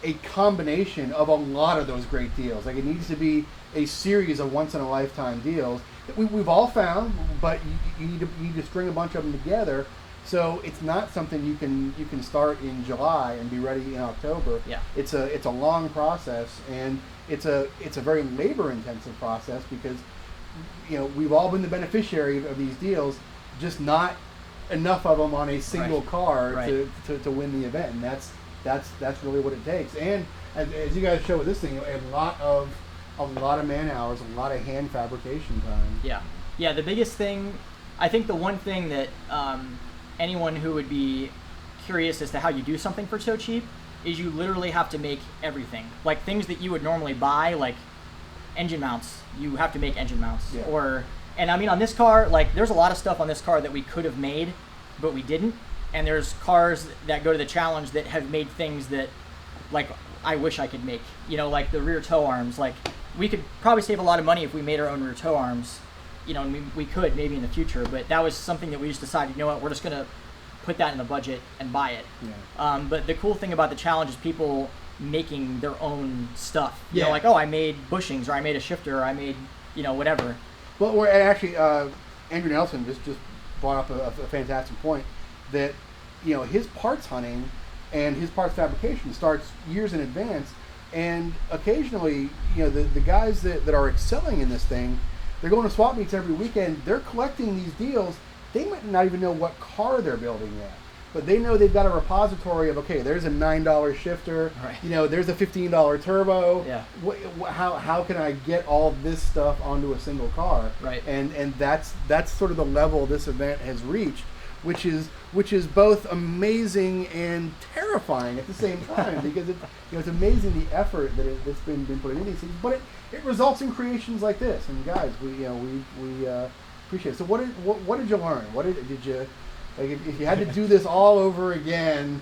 a combination of a lot of those great deals. Like it needs to be a series of once-in-a-lifetime deals that we've all found, but you need to string a bunch of them together. So it's not something you can start in July and be ready in October. Yeah. It's a long process, and it's a very labor-intensive process because we've all been the beneficiary of these deals, just not enough of them on a single car to win the event, and that's really what it takes. And as you guys show with this thing, a lot of man hours, a lot of hand fabrication time. Yeah. The biggest thing, I think, the one thing that anyone who would be curious as to how you do something for so cheap is you literally have to make everything. Like things that you would normally buy, like engine mounts, you have to make engine mounts. Yeah. And I mean, on this car, like there's a lot of stuff on this car that we could have made, but we didn't. And there's cars that go to the challenge that have made things that, like, I wish I could make. Like the rear tow arms. Like, we could probably save a lot of money if we made our own rear tow arms. And we could maybe in the future. But that was something that we just decided, we're just going to put that in the budget and buy it. Yeah. But the cool thing about the challenge is people making their own stuff. Yeah. Like, oh, I made bushings, or I made a shifter, or I made, whatever. Well, actually, Andrew Nelson just brought up a fantastic point that, his parts hunting and his parts fabrication starts years in advance, and occasionally, the guys that are excelling in this thing, they're going to swap meets every weekend. They're collecting these deals. They might not even know what car they're building yet, but they know they've got a repository of, okay, there's a $9 shifter, right. There's a $15 turbo. Yeah. How can I get all this stuff onto a single car? Right. And that's sort of the level this event has reached, which is both amazing and terrifying at the same time because it's amazing the effort that's been put into these things, but it results in creations like this. And guys, we appreciate it. So what did you learn? Did you like if you had to do this all over again?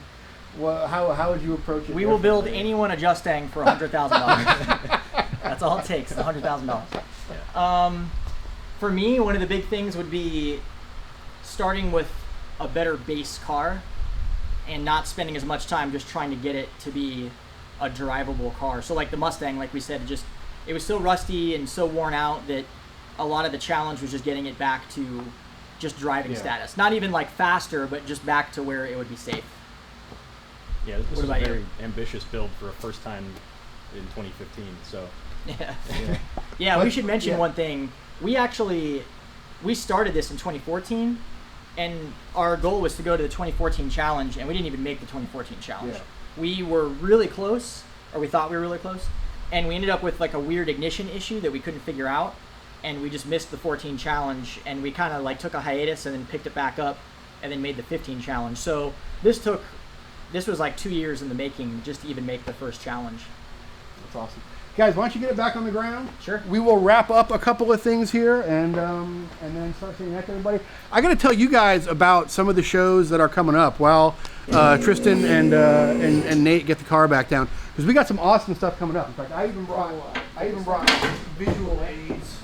How would you approach it? We will build anyone a Justang for $100,000. That's all it takes. $100,000. Yeah. For me, one of the big things would be starting with a better base car and not spending as much time just trying to get it to be a drivable car. So like the Mustang, like we said, it was so rusty and so worn out that a lot of the challenge was just getting it back to just driving status. Not even like faster, but just back to where it would be safe. Yeah, this What is a about very you? ambitious build for a first time in 2015. So Yeah, we should mention one thing. We started this in 2014, and our goal was to go to the 2014 challenge, and we didn't even make the 2014 challenge. Yeah. We were really close, or we thought we were really close, and we ended up with like a weird ignition issue that we couldn't figure out, and we just missed the 14 challenge, and we kind of like took a hiatus and then picked it back up and then made the 15 challenge. So this was like 2 years in the making just to even make the first challenge. That's awesome. Guys, why don't you get it back on the ground? Sure. We will wrap up a couple of things here and then start saying that to everybody. I got to tell you guys about some of the shows that are coming up while Tristan and Nate get the car back down, because we got some awesome stuff coming up. In fact, I even brought visual aids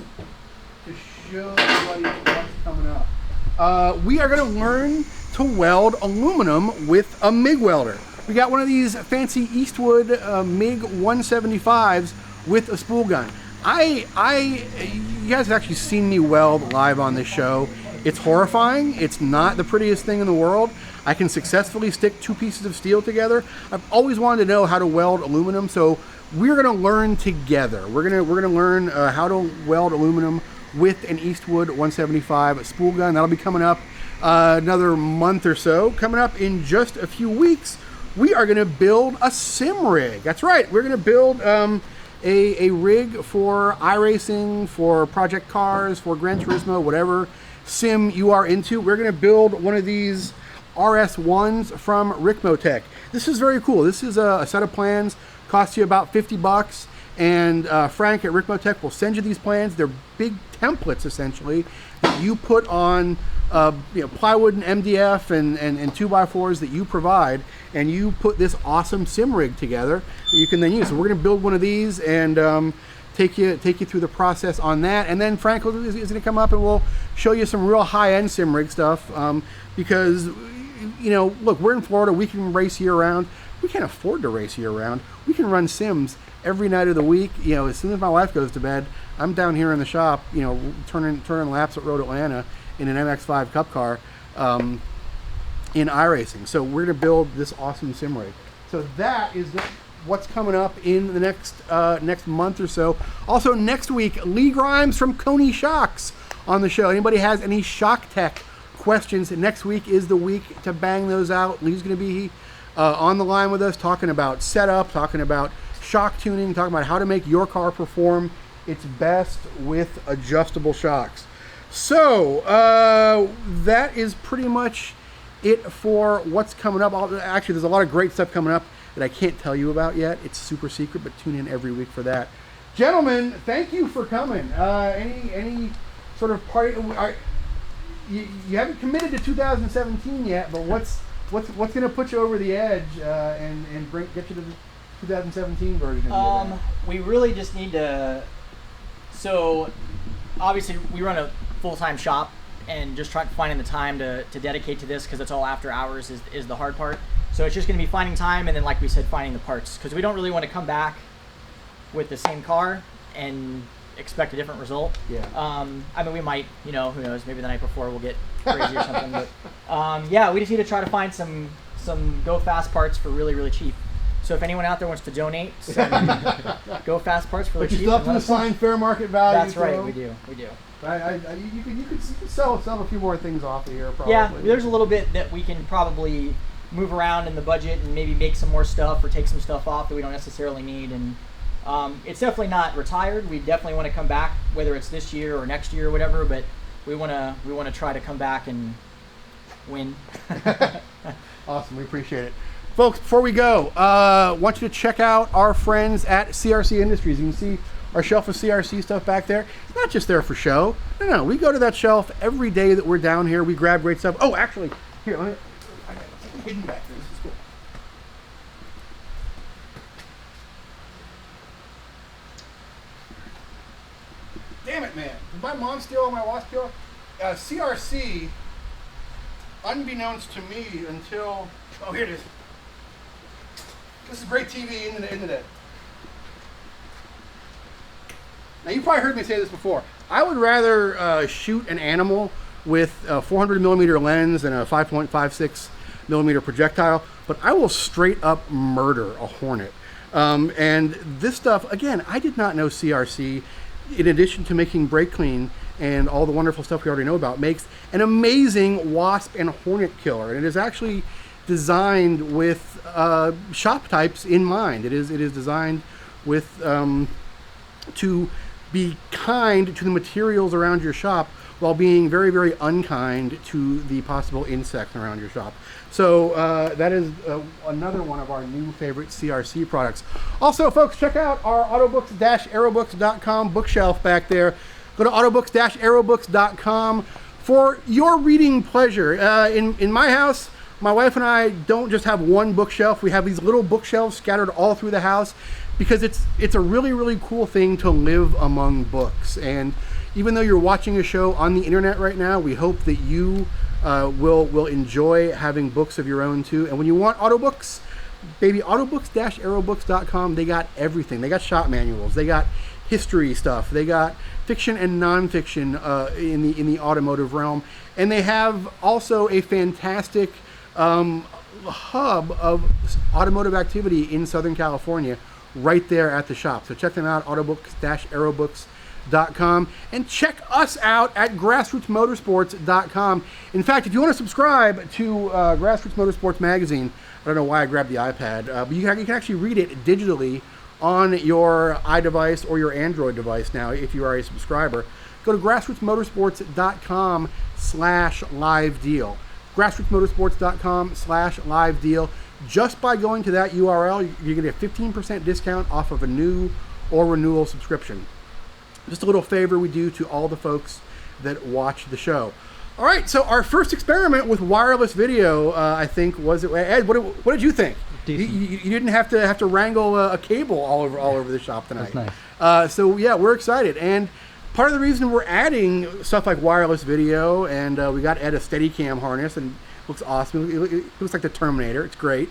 to show everybody what's coming up. We are going to learn to weld aluminum with a MIG welder. We got one of these fancy Eastwood MIG 175s with a spool gun. You guys have actually seen me weld live on this show. It's horrifying. It's not the prettiest thing in the world. I can successfully stick two pieces of steel together. I've always wanted to know how to weld aluminum, so we're going to learn together. We're going to learn how to weld aluminum with an Eastwood 175 spool gun. That'll be coming up another month or so. Coming up in just a few weeks, we are going to build a sim rig. That's right. We're going to build a rig for iRacing, for project cars, for Gran Turismo, whatever sim you are into. We're going to build one of these RS1s from Ricmotech. This is very cool. This is a set of plans, costs you about $50, and Frank at Ricmotech will send you these plans. They're big templates, essentially, that you put on plywood and MDF and 2x4s that you provide, and you put this awesome sim rig together that you can then use. So we're going to build one of these and take you through the process on that, and then Frank is going to come up and we'll show you some real high-end sim rig stuff, because look, we're in Florida, we can race year-round. We can't afford to race year-round. We can run sims every night of the week. As soon as my wife goes to bed, I'm down here in the shop, turning laps at Road Atlanta in an MX-5 Cup car in iRacing. So we're going to build this awesome sim rig. So that is what's coming up in the next month or so. Also next week, Lee Grimes from Coney Shocks on the show. Anybody has any shock tech questions, next week is the week to bang those out. Lee's going to be on the line with us, talking about setup, talking about shock tuning, talking about how to make your car perform its best with adjustable shocks. So that is pretty much it for what's coming up. Actually, there's a lot of great stuff coming up that I can't tell you about yet. It's super secret, but tune in every week for that. Gentlemen, thank you for coming. Any sort of party? You haven't committed to 2017 yet, but what's going to put you over the edge and get you to the 2017 version? We really just need to. So, obviously, we run a full-time shop, and just finding the time to dedicate to this, because it's all after hours, is the hard part. So it's just going to be finding time, and then, like we said, finding the parts, because we don't really want to come back with the same car and expect a different result. Yeah. I mean, we might, who knows, maybe the night before we'll get crazy or something. But yeah, we just need to try to find some go fast parts for really, really cheap. So if anyone out there wants to donate some go fast parts for really cheap, but you still have to assign fair market value. That's right, we do. You could sell a few more things off of here, probably. Yeah, there's a little bit that we can probably move around in the budget and maybe make some more stuff or take some stuff off that we don't necessarily need. And it's definitely not retired. We definitely want to come back, whether it's this year or next year or whatever. But we want to try to come back and win. Awesome, we appreciate it. Folks, before we go, I want you to check out our friends at CRC Industries. You can see our shelf of CRC stuff back there. It's not just there for show. No, we go to that shelf every day that we're down here. We grab great stuff. Oh, actually, here, I got something hidden back there. This is cool. Damn it, man. Did my mom steal all my watch steal? CRC, unbeknownst to me until... Oh, here it is. This is great TV, isn't it? Now, you probably heard me say this before. I would rather shoot an animal with a 400 millimeter lens and a 5.56 millimeter projectile, but I will straight up murder a hornet. And this stuff, again, I did not know CRC, in addition to making brake clean and all the wonderful stuff we already know about, makes an amazing wasp and hornet killer. And it is actually designed with shop types in mind. It is designed with to be kind to the materials around your shop while being very, very unkind to the possible insects around your shop. So that is another one of our new favorite CRC products. Also, folks, check out our autobooks-aerobooks.com bookshelf back there. Go to autobooks-aerobooks.com for your reading pleasure. In my house, my wife and I don't just have one bookshelf. We have these little bookshelves scattered all through the house because it's a really, really cool thing to live among books. And even though you're watching a show on the internet right now, we hope that you will enjoy having books of your own too. And when you want audiobooks, baby, autobooks-aerobooks.com, they got everything. They got shop manuals. They got history stuff. They got fiction and nonfiction in the automotive realm. And they have also a fantastic hub of automotive activity in Southern California right there at the shop. So check them out, autobooks-aerobooks.com, and check us out at grassrootsmotorsports.com. In fact, if you want to subscribe to Grassroots Motorsports magazine, I don't know why I grabbed the iPad, but you can actually read it digitally on your iDevice or your Android device now if you are a subscriber. Go to grassrootsmotorsports.com/live deal. grassrootsmotorsports.com/live deal. Just by going to that URL, you're going to get a 15% discount off of a new or renewal subscription. Just a little favor we do to all the folks that watch the show. All right, so our first experiment with wireless video, I think, was it? Ed, what did you think? You didn't have to wrangle a cable all over the shop tonight. That's nice. So yeah, we're excited, and part of the reason we're adding stuff like wireless video, and we got Ed a Steadicam harness, and it looks awesome. It looks like the Terminator. It's great.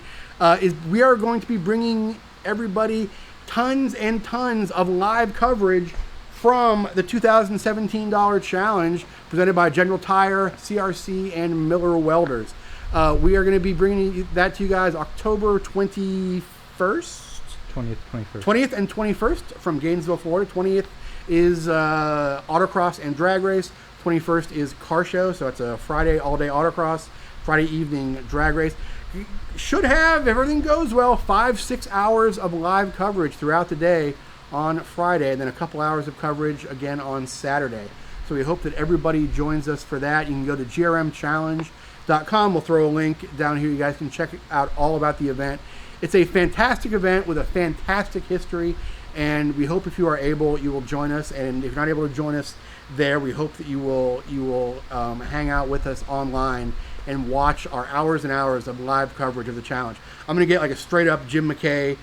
Is we are going to be bringing everybody tons and tons of live coverage from the 2017 Challenge presented by General Tire, CRC, and Miller Welders. We are going to be bringing that to you guys October 21st? 20th and 21st from Gainesville, Florida. 20th is autocross and drag race. 21st is car show, so it's a Friday all-day autocross, Friday evening drag race. You should have, if everything goes well, 5-6 hours of live coverage throughout the day on Friday, and then a couple hours of coverage again on Saturday. So we hope that everybody joins us for that. You can go to grmchallenge.com. We'll throw a link down here. You guys can check out all about the event. It's a fantastic event with a fantastic history, and we hope if you are able, you will join us. And if you're not able to join us there, we hope that you will hang out with us online and watch our hours and hours of live coverage of the challenge. I'm going to get like a straight up Jim McKay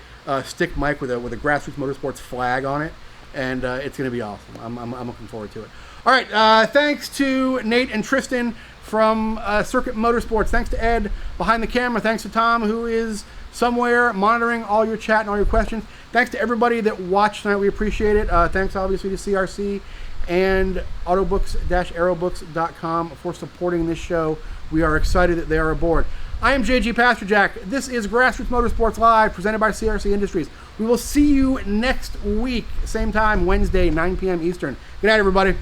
stick mic with a Grassroots Motorsports flag on it, and it's going to be awesome. I'm looking forward to it. All right, thanks to Nate and Tristan from Circuit Motorsports. Thanks to Ed behind the camera. Thanks to Tom, who is somewhere monitoring all your chat and all your questions. Thanks to everybody that watched tonight. We appreciate it. Thanks obviously to CRC and autobooks-aerobooks.com for supporting this show. We are excited that they are aboard. I am JG Pasterjack. This is Grassroots Motorsports Live, presented by CRC Industries. We will see you next week, same time, Wednesday, 9 p.m. Eastern. Good night, everybody.